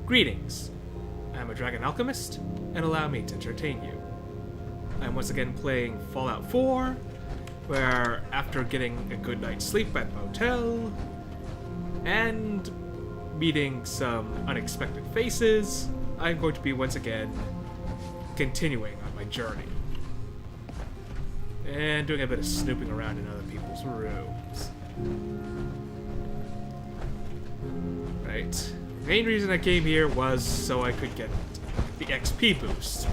Greetings. I'm a dragon alchemist, and allow me to entertain you. I'm once again playing Fallout 4, where after getting a good night's sleep at the motel, and meeting some unexpected faces, I'm going to be once again continuing on my journey. And doing a bit of snooping around in other people's rooms. Right. The main reason I came here was so I could get the XP boost.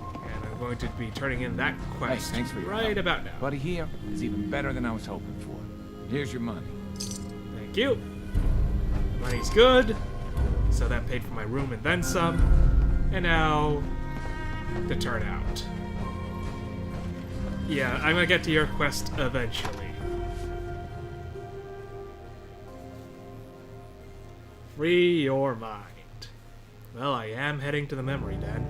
And I'm going to be turning in that quest thanks for your right help. about now. Buddy here is even better than I was hoping for. Here's your money. Thank you. Money's good. So that paid for my room and then some. And now, the turnout. Yeah, I'm gonna get to your quest eventually. Free your mind. Well, I am heading to the memory den.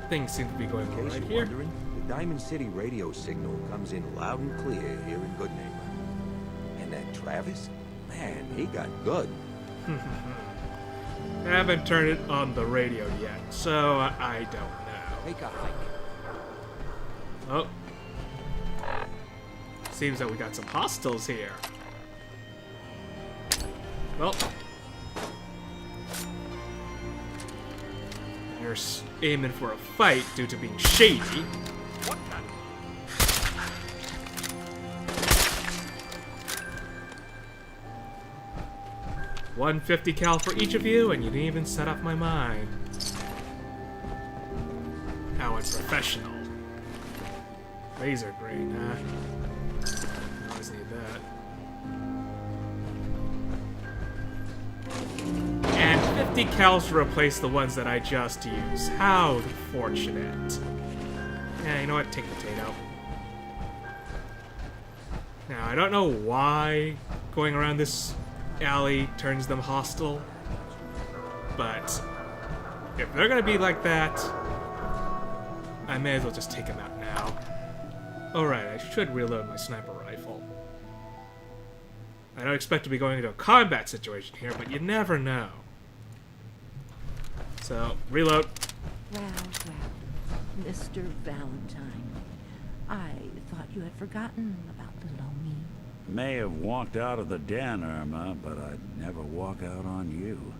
Things seem to be going all right here. Wondering, the Diamond City radio signal comes in loud and clear here in Good Neighbor. And that Travis? Man, he got good. I haven't turned it on the radio yet, so I don't know. Take a hike. Oh. Seems that we got some hostiles here. Well. You're aiming for a fight due to being shady. What the? 150 cal for each of you, and you didn't even set off my mind. How unprofessional. Laser green, huh? Always need that. And 50 cals to replace the ones that I just used. How fortunate. Yeah, you know what? Take potato. Now, I don't know why going around this alley turns them hostile, but if they're gonna be like that, I may as well just take them out now. Alright, I should reload my sniper rifle. I don't expect to be going into a combat situation here, but you never know. So, reload. Well, Mr. Valentine, I thought you had forgotten about little me. May have walked out of the den, Irma, but I'd never walk out on you.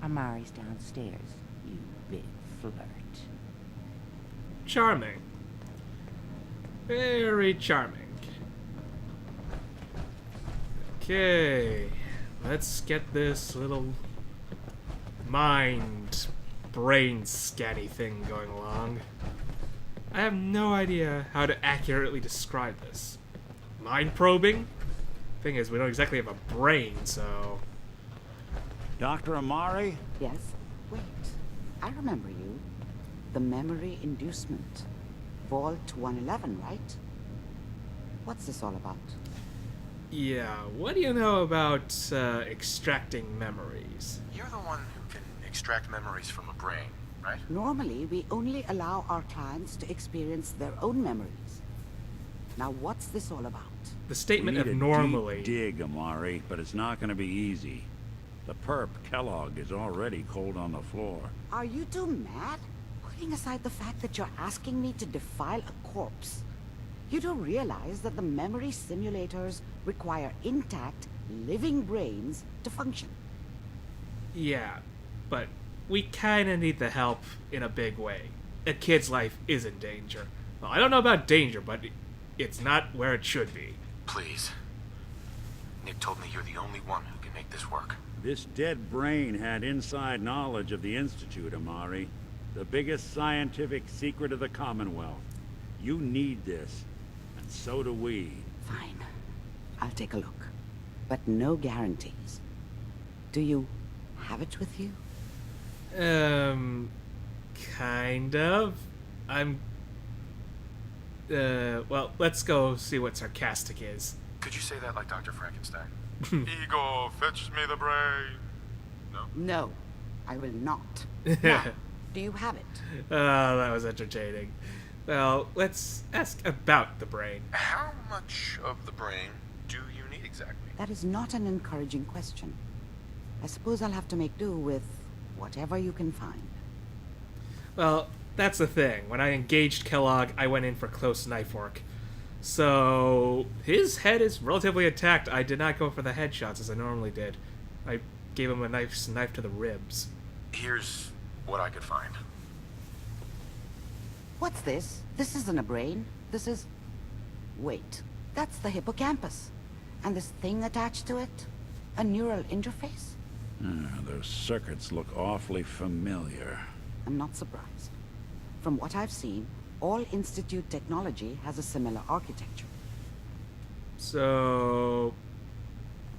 Amari's downstairs, you big flirt. Charming. Very charming. Okay, let's get this little brain scanny thing going along. I have no idea how to accurately describe this. Mind probing? Thing is, we don't exactly have a brain, so... Dr. Amari? Yes? Wait. I remember you. The memory inducement. Vault 111, right? What's this all about? Yeah, what do you know about extracting memories? You're the one who can extract memories from a brain, right? Normally, we only allow our clients to experience their own memories. Now, what's this all about? The statement We need of a normally... deep dig, Amari, but it's not going to be easy. The perp, Kellogg, is already cold on the floor. Are you two mad? Putting aside the fact that you're asking me to defile a corpse, you don't realize that the memory simulators require intact, living brains to function. Yeah, but we kinda need the help in a big way. A kid's life is in danger. Well, I don't know about danger, but it's not where it should be. Please. Nick told me you're the only one who can make this work. This dead brain had inside knowledge of the Institute, Amari. The biggest scientific secret of the Commonwealth. You need this, and so do we. Fine. I'll take a look. But no guarantees. Do you have it with you? Kind of. Well, let's go see what sarcastic is. Could you say that like Dr. Frankenstein? Ego, fetch me the brain. No? No, I will not. Now, do you have it? That was entertaining. Well, let's ask about the brain. How much of the brain do you need exactly? That is not an encouraging question. I suppose I'll have to make do with whatever you can find. Well, that's the thing. When I engaged Kellogg, I went in for close knife work. So, his head is relatively intact. I did not go for the headshots as I normally did. I gave him a knife to the ribs. Here's what I could find. What's this? This isn't a brain. This is... Wait. That's the hippocampus. And this thing attached to it? A neural interface? Those circuits look awfully familiar. I'm not surprised. From what I've seen, all Institute technology has a similar architecture. So...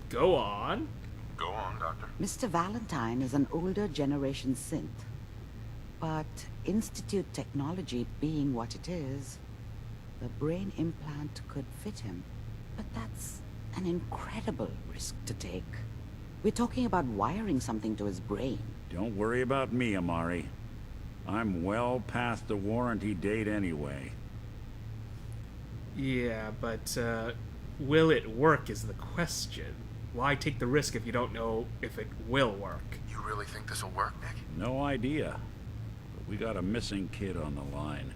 go on. Go on, Doctor. Mr. Valentine is an older generation synth. But Institute technology being what it is, the brain implant could fit him. But that's an incredible risk to take. We're talking about wiring something to his brain. Don't worry about me, Amari. I'm well past the warranty date anyway. Yeah, but, will it work is the question. Why take the risk if you don't know if it will work? You really think this'll work, Nick? No idea. But we got a missing kid on the line.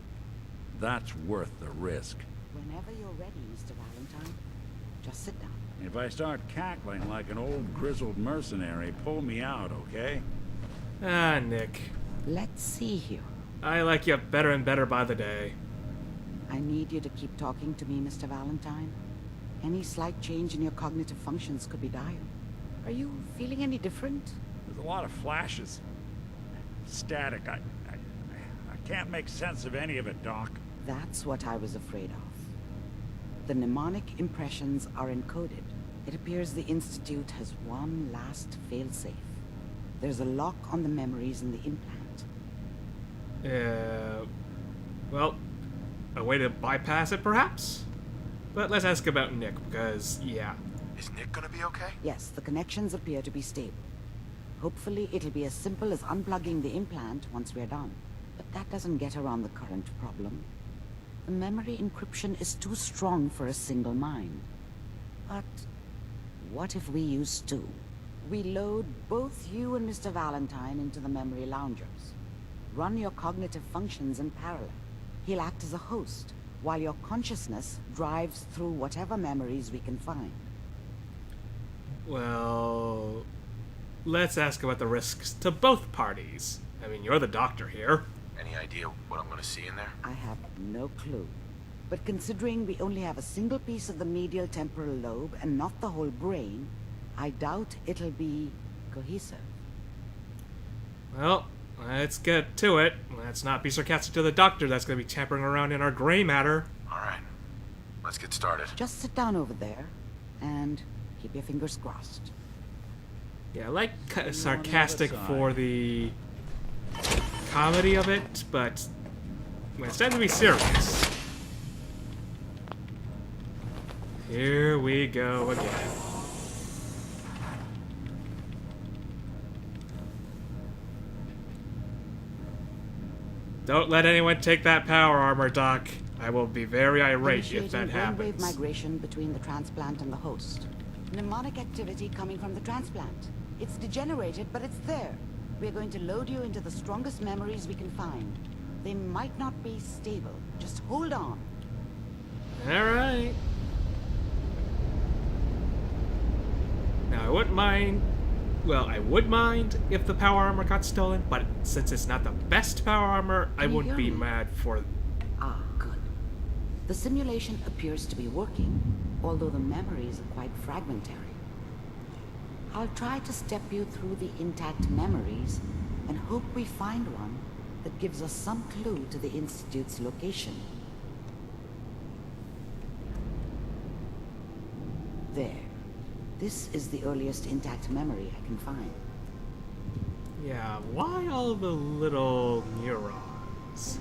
That's worth the risk. Whenever you're ready, Mr. Valentine, just sit down. If I start cackling like an old grizzled mercenary, pull me out, okay? Ah, Nick. Let's see here. I like you better and better by the day. I need you to keep talking to me, Mr. Valentine. Any slight change in your cognitive functions could be dire. Are you feeling any different? There's a lot of flashes. Static. I can't make sense of any of it, Doc. That's what I was afraid of. The mnemonic impressions are encoded. It appears the Institute has one last failsafe. There's a lock on the memories in the implant. Well, a way to bypass it, perhaps? But let's ask about Nick, because, yeah. Is Nick gonna be okay? Yes, the connections appear to be stable. Hopefully it'll be as simple as unplugging the implant once we're done. But that doesn't get around the current problem. The memory encryption is too strong for a single mind. But what if we use two? We load both you and Mr. Valentine into the memory loungers. Run your cognitive functions in parallel. He'll act as a host, while your consciousness drives through whatever memories we can find. Well, let's ask about the risks to both parties. I mean, you're the doctor here. Any idea what I'm gonna see in there? I have no clue. But considering we only have a single piece of the medial temporal lobe and not the whole brain, I doubt it'll be cohesive. Well, let's get to it. Let's not be sarcastic to the doctor that's going to be tampering around in our gray matter. Alright. Let's get started. Just sit down over there and keep your fingers crossed. Yeah, I like sarcastic for the comedy of it, but when it's time to be serious. Here we go again. Don't let anyone take that power armor, Doc. I will be very irate if that Initiating happens. brainwave migration between the transplant and the host. Mnemonic activity coming from the transplant. It's degenerated, but it's there. We're going to load you into the strongest memories we can find. They might not be stable. Just hold on. Alright. Now, I wouldn't mind... Well, I would mind if the power armor got stolen, but since it's not the best power armor, I Can you wouldn't be hear me? mad for... Ah, good. The simulation appears to be working, although the memories are quite fragmentary. I'll try to step you through the intact memories and hope we find one that gives us some clue to the Institute's location. There. This is the earliest intact memory I can find. Yeah, why all the little neurons?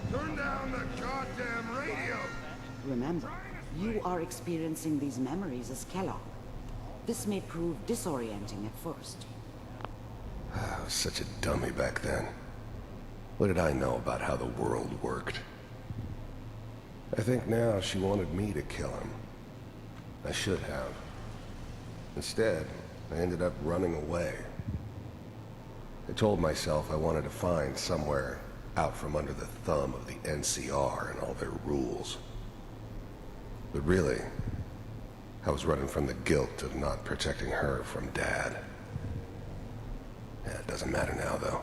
Turn down the goddamn radio! Remember, you are experiencing these memories as Kellogg. This may prove disorienting at first. I was such a dummy back then. What did I know about how the world worked? I think now she wanted me to kill him. I should have. Instead, I ended up running away. I told myself I wanted to find somewhere out from under the thumb of the NCR and all their rules. But really, I was running from the guilt of not protecting her from Dad. Yeah, it doesn't matter now, though.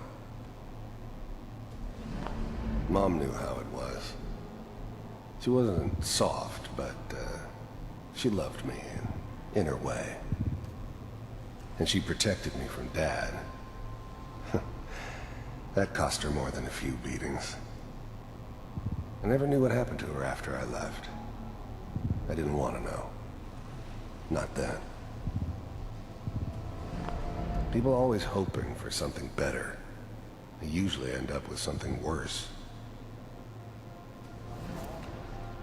Mom knew how it was. She wasn't soft, but she loved me in her way. And she protected me from Dad. That cost her more than a few beatings. I never knew what happened to her after I left. I didn't want to know. Not then. People are always hoping for something better. They usually end up with something worse.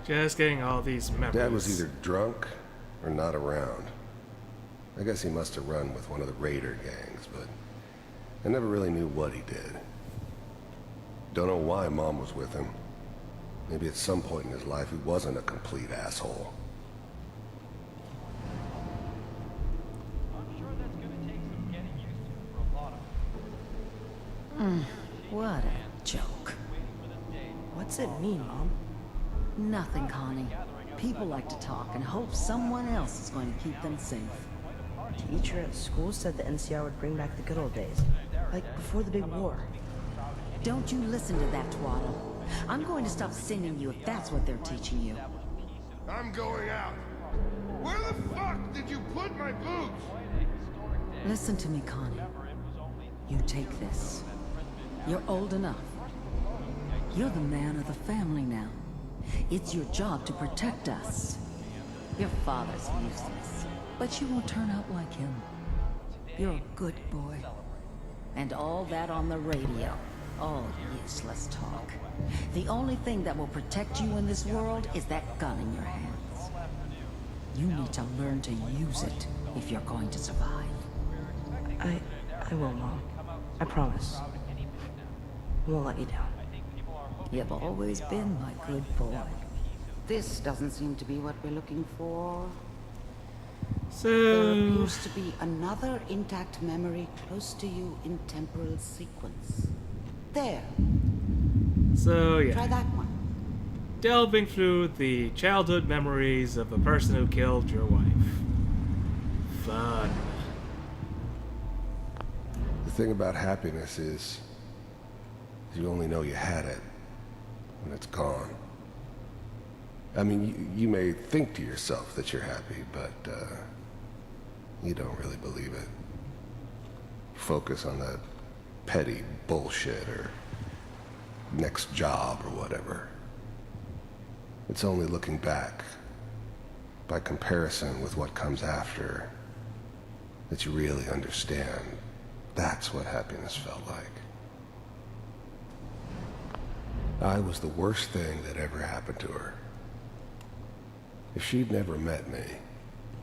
Just getting all these memories. Dad was either drunk or not around. I guess he must have run with one of the raider gangs, but I never really knew what he did. Don't know why Mom was with him. Maybe at some point in his life he wasn't a complete asshole. What a joke. What's it mean, Mom? Nothing, Connie. People like to talk and hope someone else is going to keep them safe. Teacher at school said the NCR would bring back the good old days. Like before the big war. Don't you listen to that twaddle. I'm going to stop sending you if that's what they're teaching you. I'm going out. Where the fuck did you put my boots? Listen to me, Connie. You take this. You're old enough. You're the man of the family now. It's your job to protect us. Your father's useless, but you won't turn out like him. You're a good boy. And all that on the radio. All useless talk. The only thing that will protect you in this world is that gun in your hands. You need to learn to use it if you're going to survive. I will, Mom. I promise. I won't let you down. You've always been my good boy. This doesn't seem to be what we're looking for. There So, appears to be another intact memory close to you in temporal sequence. There, try yeah. that one. Delving through the childhood memories of the person who killed your wife. Fun. The thing about happiness is you only know you had it when it's gone. I mean, you may think to yourself that you're happy, but you don't really believe it. Focus on that petty bullshit or next job or whatever. It's only looking back, by comparison with what comes after, that you really understand that's what happiness felt like. I was the worst thing that ever happened to her. If she'd never met me,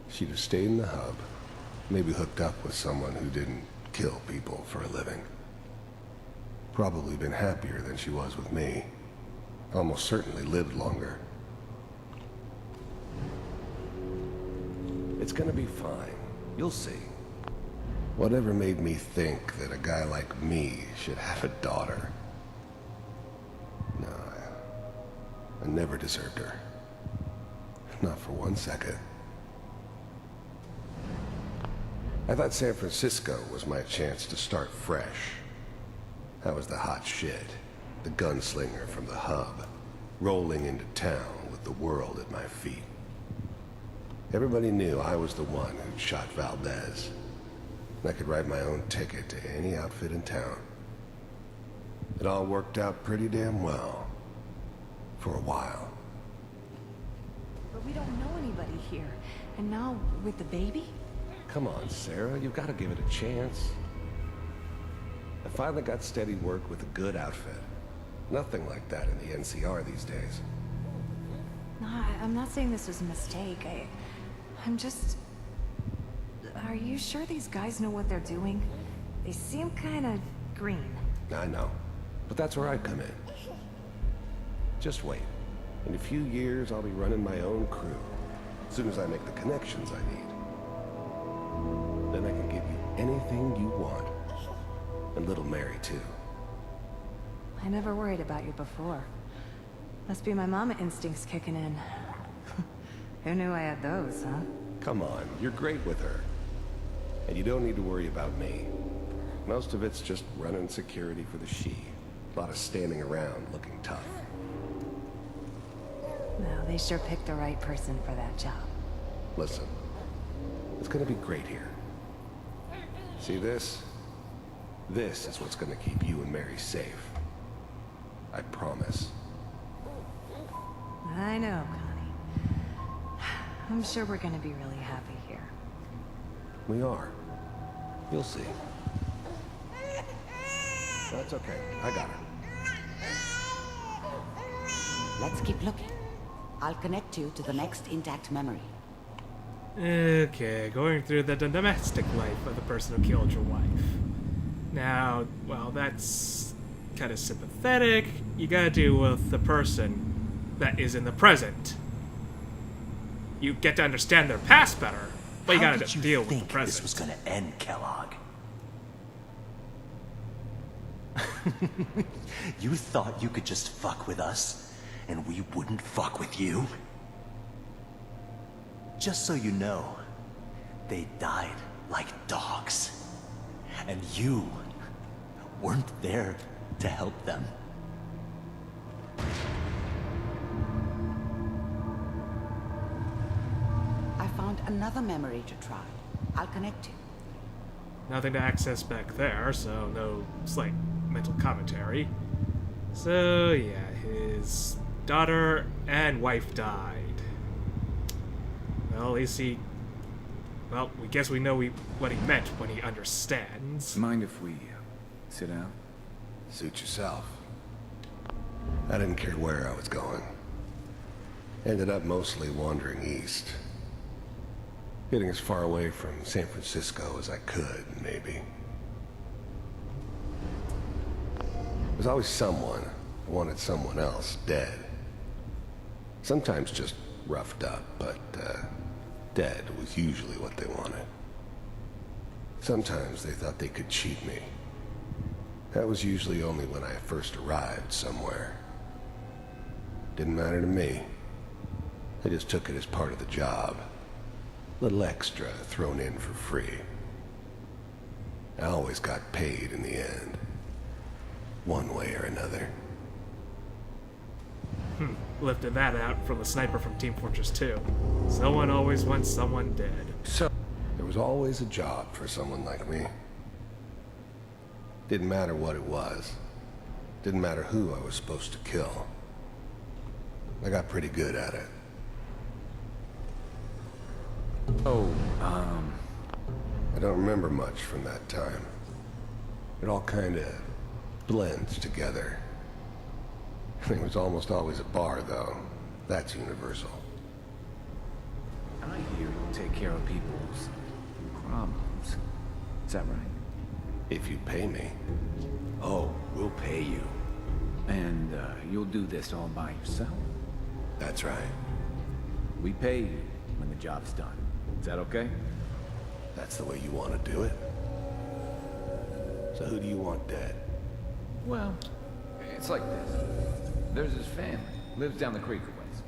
she'd have stayed in the hub, maybe hooked up with someone who didn't kill people for a living. Probably been happier than she was with me. Almost certainly lived longer. It's gonna be fine. You'll see. Whatever made me think that a guy like me should have a daughter? No, I never deserved her. Not for 1 second. I thought San Francisco was my chance to start fresh. I was the hot shit, the gunslinger from the hub, rolling into town with the world at my feet. Everybody knew I was the one who'd shot Valdez. I could write my own ticket to any outfit in town. It all worked out pretty damn well. For a while. But we don't know anybody here. And now, with the baby? Come on, Sarah, you've got to give it a chance. I finally got steady work with a good outfit. Nothing like that in the NCR these days. No, I'm not saying this was a mistake. I'm just... Are you sure these guys know what they're doing? They seem kinda green. I know. But that's where I come in. Just wait. In a few years, I'll be running my own crew. As soon as I make the connections I need. Then I can give you anything you want. And little Mary, too. I never worried about you before. Must be my mama instincts kicking in. Who knew I had those, huh? Come on, you're great with her. And you don't need to worry about me. Most of it's just running security for the she. A lot of standing around looking tough. Well, they sure picked the right person for that job. Listen, it's gonna be great here. See this? This is what's gonna keep you and Mary safe. I promise. I know, Connie. I'm sure we're gonna be really happy here. We are. You'll see. That's okay. I got her. Let's keep looking. I'll connect you to the next intact memory. Okay, going through the domestic life of the person who killed your wife. Now, well, that's kind of sympathetic. You gotta deal with the person that is in the present. You get to understand their past better, but you gotta deal with the present. This was gonna end, Kellogg? You thought you could just fuck with us, and we wouldn't fuck with you? Just so you know, they died like dogs. And you weren't there to help them. I found another memory to try. I'll connect you. Nothing to access back there, so no slight mental commentary. So, yeah, his daughter and wife died. Well, at least he... Well, we guess we know what he meant when he understands. Mind if we sit down? Suit yourself. I didn't care where I was going. Ended up mostly wandering east. Getting as far away from San Francisco as I could, maybe. There's always someone who wanted someone else dead. Sometimes just roughed up, but dead was usually what they wanted. Sometimes they thought they could cheat me. That was usually only when I first arrived somewhere. Didn't matter to me. I just took it as part of the job. Little extra thrown in for free. I always got paid in the end. One way or another. Lifted that out from the sniper from Team Fortress 2. Someone always wants someone dead. So, there was always a job for someone like me. Didn't matter what it was. Didn't matter who I was supposed to kill. I got pretty good at it. Oh, I don't remember much from that time. It all kinda blends together. It was almost always a bar, though. That's universal. I hear you take care of people's problems. Is that right? If you pay me. Oh, we'll pay you. And you'll do this all by yourself? That's right. We pay you when the job's done. Is that okay? That's the way you want to do it. So who do you want dead? Well, it's like this. There's his family. Lives down the creek a ways.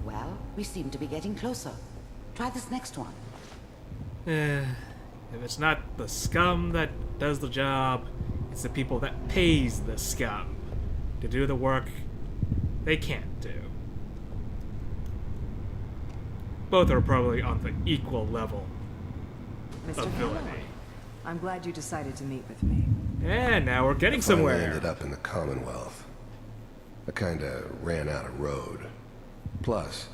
Well, we seem to be getting closer. Try this next one. If it's not the scum that does the job, it's the people that pays the scum to do the work they can't do. Both are probably on the equal level Mr. of villainy. I'm glad you decided to meet with me. And now we're getting I finally somewhere. ended up in the Commonwealth. I kinda ran out of road. Plus,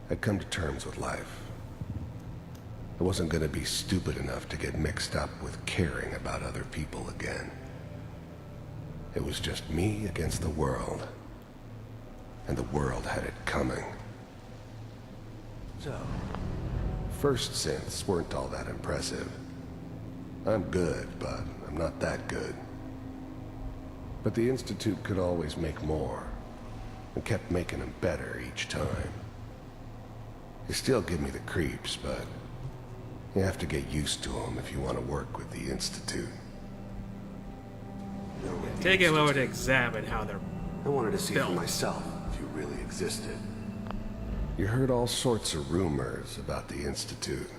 I'd come to terms with life. I wasn't gonna be stupid enough to get mixed up with caring about other people again. It was just me against the world. And the world had it coming. So, First synths weren't all that impressive. I'm good, but I'm not that good. But the Institute could always make more, and kept making them better each time. They still give me the creeps, but you have to get used to them if you want to work with the Institute. Take a moment to examine how they're I wanted to see built. for myself if you really existed. You heard all sorts of rumors about the Institute,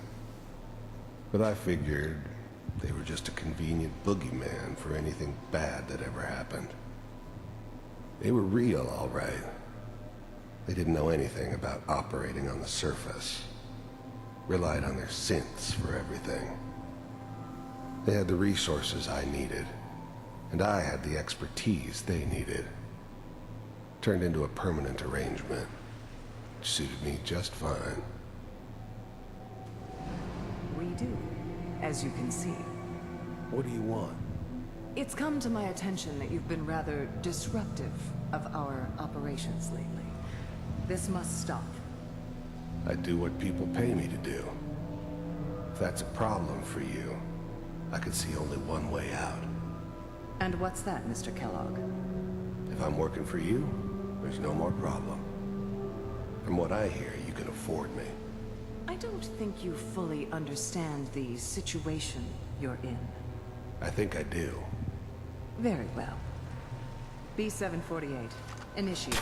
but I figured they were just a convenient boogeyman for anything bad that ever happened. They were real, all right. They didn't know anything about operating on the surface. Relied on their synths for everything. They had the resources I needed, and I had the expertise they needed. Turned into a permanent arrangement, which suited me just fine. We do, as you can see. What do you want? It's come to my attention that you've been rather disruptive of our operations lately. This must stop. I do what people pay me to do. If that's a problem for you, I could see only one way out. And what's that, Mr. Kellogg? If I'm working for you, there's no more problem. From what I hear, you can afford me. I don't think you fully understand the situation you're in. I think I do. Very well. B-748, initiate.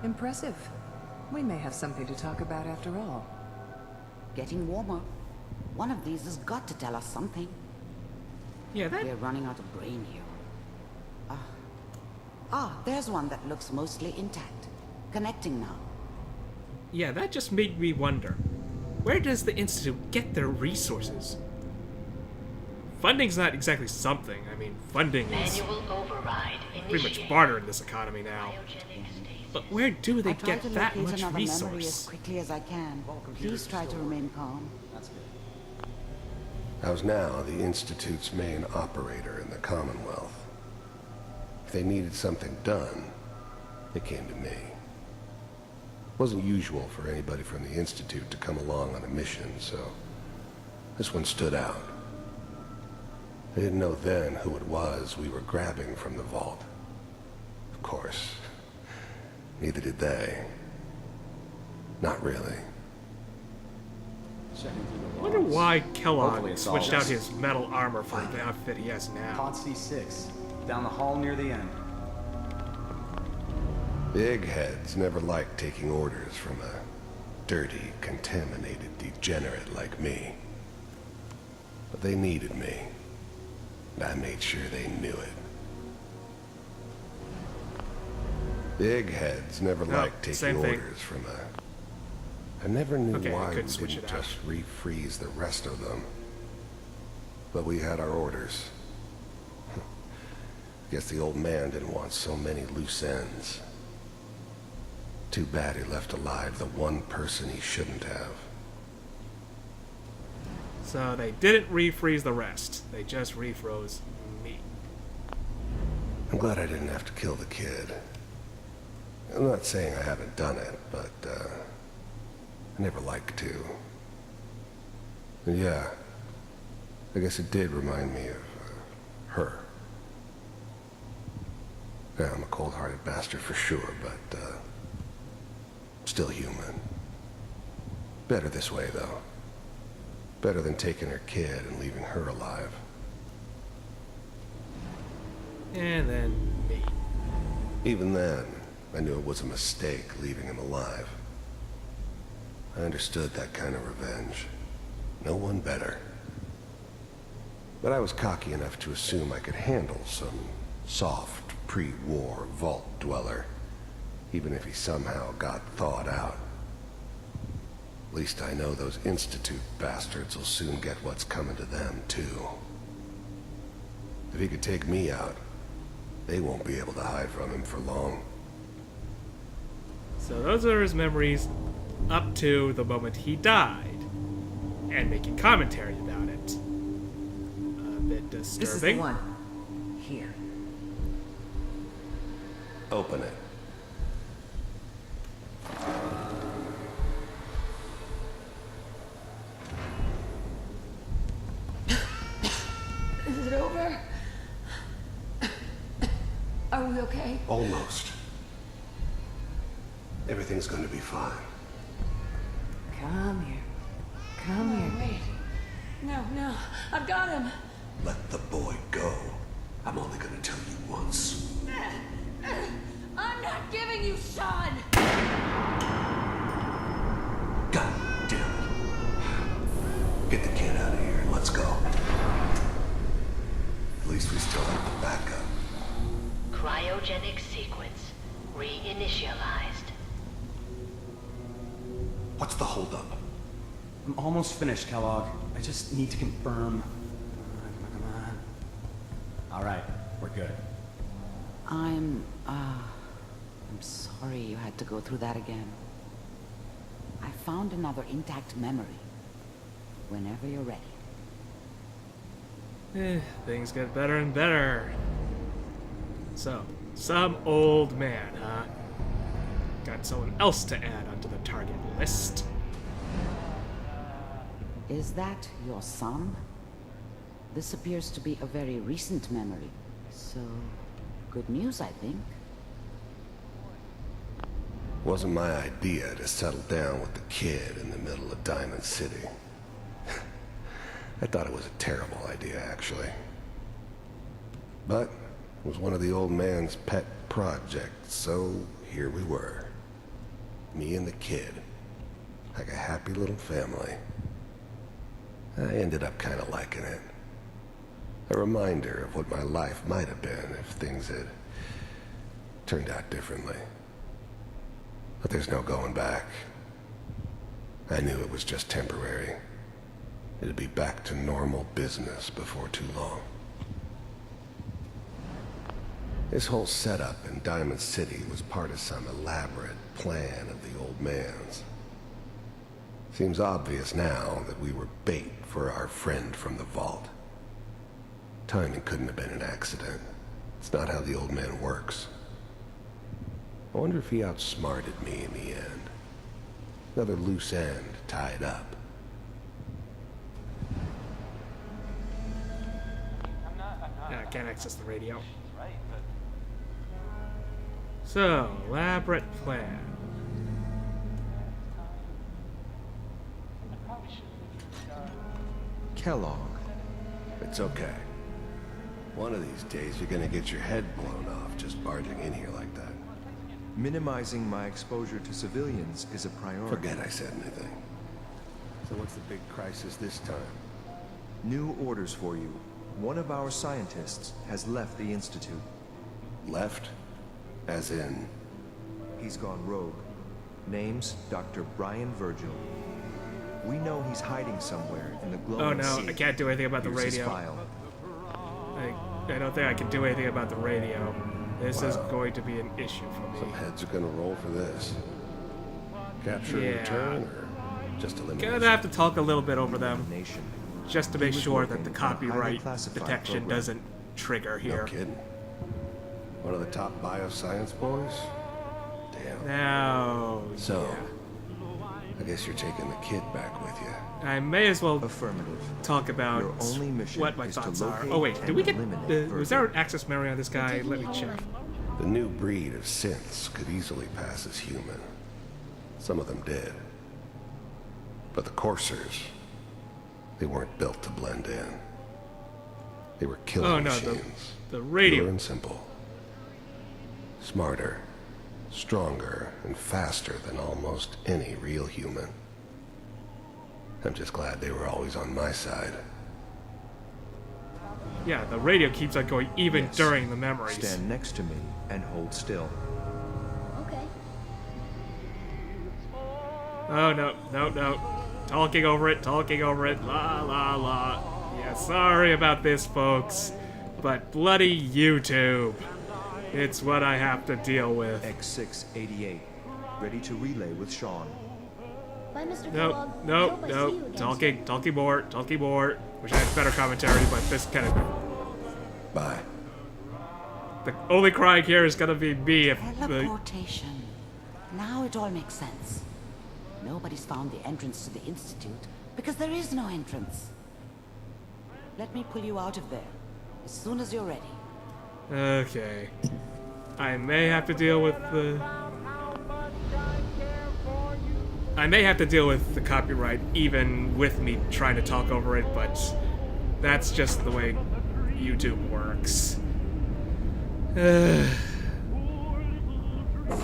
Impressive. We may have something to talk about after all. Getting warmer. One of these has got to tell us something. Yeah, that... We're running out of brain here. There's one that looks mostly intact. Connecting now. Yeah, that just made me wonder. Where does the Institute get their resources? Funding's not exactly something. I mean, funding is pretty much barter in this economy now. But where do they get that much memory as resource? quickly as I can. Please try to remain calm. I was now the Institute's main operator in the Commonwealth. If they needed something done, they came to me. It wasn't usual for anybody from the Institute to come along on a mission, so this one stood out. They didn't know then who it was we were grabbing from the vault. Of course, neither did they. Not really. I wonder why Kellogg switched out his metal armor for the outfit he has now. Pod C6, down the hall near the end. The eggheads never liked taking orders from a dirty, contaminated degenerate like me. But they needed me, and I made sure they knew it. The eggheads never liked taking orders from a... I never knew why we didn't just refreeze the rest of them. But we had our orders. Guess the old man didn't want so many loose ends. Too bad he left alive the one person he shouldn't have. So they didn't refreeze the rest. They just refroze me. I'm glad I didn't have to kill the kid. I'm not saying I haven't done it, but, I never liked to. And yeah, I guess it did remind me of, her. Yeah, I'm a cold-hearted bastard for sure, but, still human. Better this way, though. Better than taking her kid and leaving her alive. And then me. Even then, I knew it was a mistake leaving him alive. I understood that kind of revenge. No one better. But I was cocky enough to assume I could handle some soft, pre-war vault dweller, even if he somehow got thawed out. At least I know those Institute bastards will soon get what's coming to them, too. If he could take me out, they won't be able to hide from him for long. So those are his memories up to the moment he died, and making commentary about it. A bit disturbing. This is the one. Here. Open it. Almost. Everything's going to be fine. Come here. Come here. Wait. No. I've got him. Let the boy go. I'm only going to tell you once. I'm not giving you Sean. God damn it. Get the kid out of here and let's go. At least we still have the backup. Cryogenic sequence reinitialized. What's the holdup? I'm almost finished, Kellogg. I just need to confirm. Come on. All right, we're good. I'm sorry you had to go through that again. I found another intact memory. Whenever you're ready. Things get better and better. So, some old man, huh? Got someone else to add onto the target list. Is that your son? This appears to be a very recent memory. So, good news, I think. Wasn't my idea to settle down with the kid in the middle of Diamond City. I thought it was a terrible idea, actually. But it was one of the old man's pet projects, so here we were. Me and the kid. Like a happy little family. I ended up kind of liking it. A reminder of what my life might have been if things had turned out differently. But there's no going back. I knew it was just temporary. It'd be back to normal business before too long. This whole setup in Diamond City was part of some elaborate plan of the old man's. Seems obvious now that we were bait for our friend from the vault. Timing couldn't have been an accident. It's not how the old man works. I wonder if he outsmarted me in the end. Another loose end tied up. Yeah, I can't access the radio. So, elaborate plan. Kellogg. It's okay. One of these days you're gonna get your head blown off just barging in here like that. Minimizing my exposure to civilians is a priority. Forget I said anything. So what's the big crisis this time? New orders for you. One of our scientists has left the Institute. Left? As in? He's gone rogue. Name's Dr. Brian Virgil. We know he's hiding somewhere in the glowing Oh no, sea. I can't do anything about the Here's his radio. file. I don't think I can do anything about the radio. This is going to be an issue for me. Some heads are gonna roll for this. Capture and Yeah. return, or just eliminate? Gonna have to talk a little bit over them, just to make He was sure that working the on a highly copyright classified detection program. doesn't trigger No here. kidding. One of the top bioscience boys? Damn. Now, So, yeah. I guess you're taking the kid back with you. I may as well Affirmative. talk about Your only mission what my is to thoughts are. locate Oh wait, did we get? and eliminate Was there an access memory on this guy? Let me check. The new breed of synths could easily pass as human. Some of them did. But the coursers, they weren't built to blend in. They were killing Oh no, machines. the radio. Pure and simple. Smarter, stronger, and faster than almost any real human. I'm just glad they were always on my side. Yeah, the radio keeps on going even Yes. during the memories. Stand next to me and hold still. Okay. Oh no, no. Talking over it, la la la. Yeah, sorry about this, folks. But bloody YouTube. It's what I have to deal with. X688. Ready to relay with Sean. Bye, Mr. No, Kellogg. I no, hope I see no. you again Talking more. Wish I had better commentary, but this kind of... Bye. The only crying here is gonna be me if the... Teleportation. Now it all makes sense. Nobody's found the entrance to the Institute because there is no entrance. Let me pull you out of there as soon as you're ready. Okay. I may have to deal with the... I may have to deal with the copyright even with me trying to talk over it, but that's just the way YouTube works.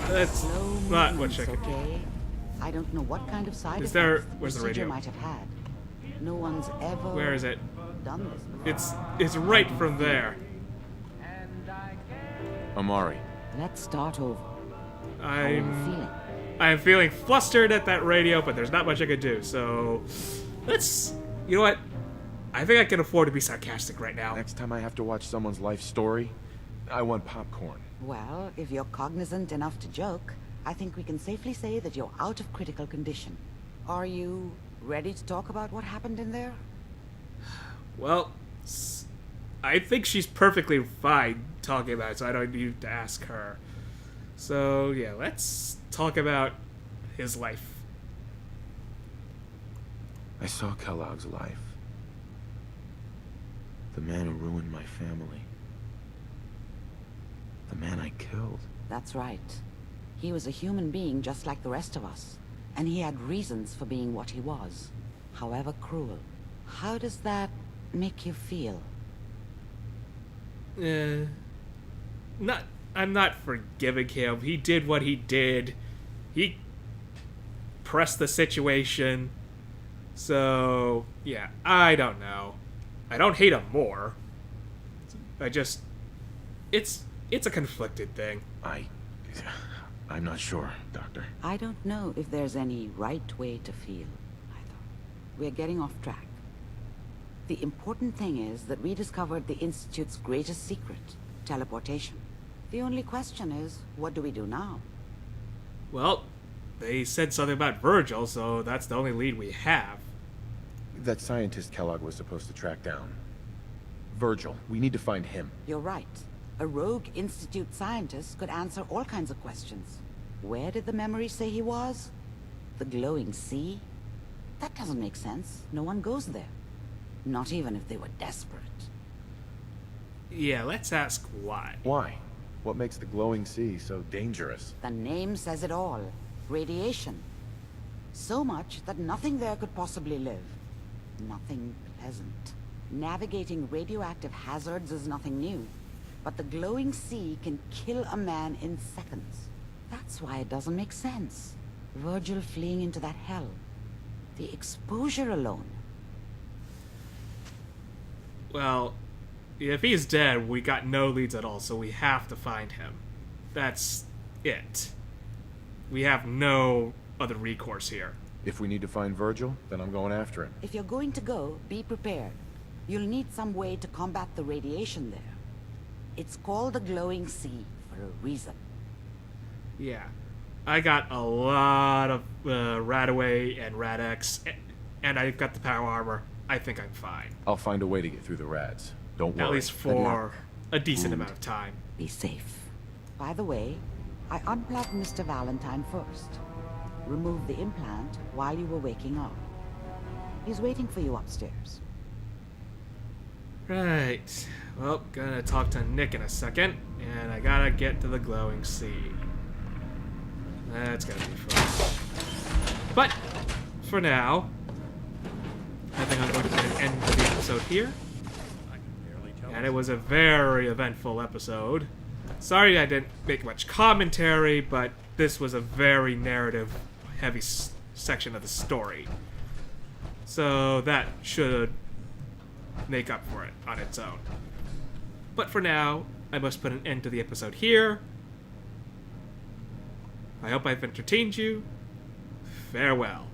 That's not what I could do. Okay? I don't know what kind of side Is effects there... the Where's the procedure radio? might have had. No one's ever Where is it? done this before. It's right from there. Amari. Let's start over. How are you feeling? I'm feeling flustered at that radio, but there's not much I could do, so let's... You know what? I think I can afford to be sarcastic right now. Next time I have to watch someone's life story, I want popcorn. Well, if you're cognizant enough to joke, I think we can safely say that you're out of critical condition. Are you ready to talk about what happened in there? Well, I think she's perfectly fine talking about it, so I don't need to ask her. So, yeah, let's talk about his life. I saw Kellogg's life. The man who ruined my family. The man I killed. That's right. He was a human being just like the rest of us. And he had reasons for being what he was. However cruel. How does that make you feel? I'm not forgiving him. He did what he did. He pressed the situation. So, yeah, I don't know. I don't hate him more. It's a conflicted thing. I'm not sure, Doctor. I don't know if there's any right way to feel, either. We're getting off track. The important thing is that we discovered the Institute's greatest secret, teleportation. The only question is, what do we do now? Well, they said something about Virgil, so that's the only lead we have. That scientist Kellogg was supposed to track down. Virgil, we need to find him. You're right. A rogue Institute scientist could answer all kinds of questions. Where did the memory say he was? The glowing sea? That doesn't make sense. No one goes there. Not even if they were desperate. Yeah, let's ask why. Why? What makes the glowing sea so dangerous? The name says it all. Radiation. So much that nothing there could possibly live. Nothing pleasant. Navigating radioactive hazards is nothing new. But the glowing sea can kill a man in seconds. That's why it doesn't make sense. Virgil fleeing into that hell. The exposure alone. Well, if he's dead, we got no leads at all, so we have to find him. That's it. We have no other recourse here. If we need to find Virgil, then I'm going after him. If you're going to go, be prepared. You'll need some way to combat the radiation there. It's called the glowing sea for a reason. Yeah. I got a lot of Radaway and Rad-X, and I've got the power armor. I think I'm fine. I'll find a way to get through the rads. Don't worry. At least for a decent amount of time. Be safe. By the way, I unplugged Mr. Valentine first. Removed the implant while you were waking up. He's waiting for you upstairs. Right. Well, gonna talk to Nick in a second, and I gotta get to the glowing sea. That's gonna be fun. But, for now, I think I'm going to put an end to the episode here. And it was a very eventful episode. Sorry I didn't make much commentary, but this was a very narrative-heavy section of the story. So that should make up for it on its own. But for now, I must put an end to the episode here. I hope I've entertained you. Farewell.